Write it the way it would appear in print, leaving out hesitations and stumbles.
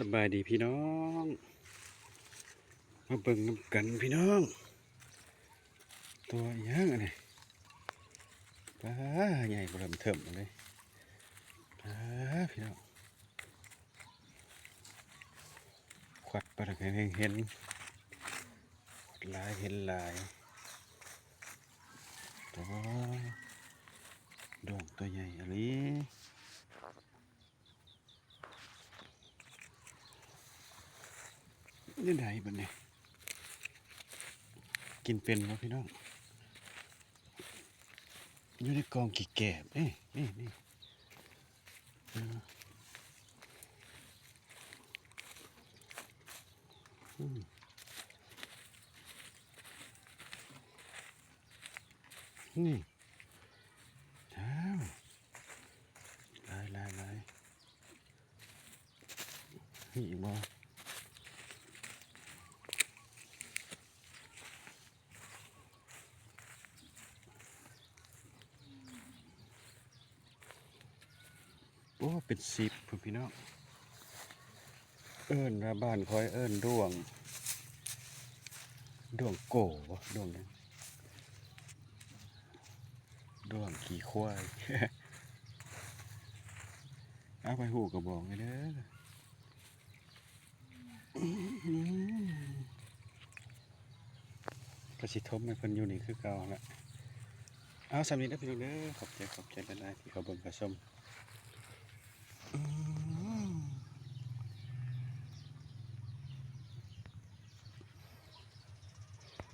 สบายดีพี่น้องมาเบิ่งน้ำกันพี่น้องตัวย่างอันนี้ปลาใหญ่เริ่มเทิมเลยปลาพี่น้องขวัดปลาเห็นลายเห็นลายตัวดวงตัวใหญ่อันนี้นี่ไหนบ้างเนี่ยกินเป็นวะพี่น้องอยู่ในกองกี่แกบนี่นี่อ้าวลายนี่อีกบ่โอ้เป็น10พี่น้องเอิ้นว่าบ้านคอยเอิ้นด้วงโก่บ่ด้วงนั้นด้วงขี่ควาย เอาไปหูกระบอกเลยเด้อกระสิทมให้เพิ่นอยู่นี่คือเก่าละเอาสำนี้ได้พี่น้องเด้อขอบใจหลายๆที่เขาเบิ่งกระชม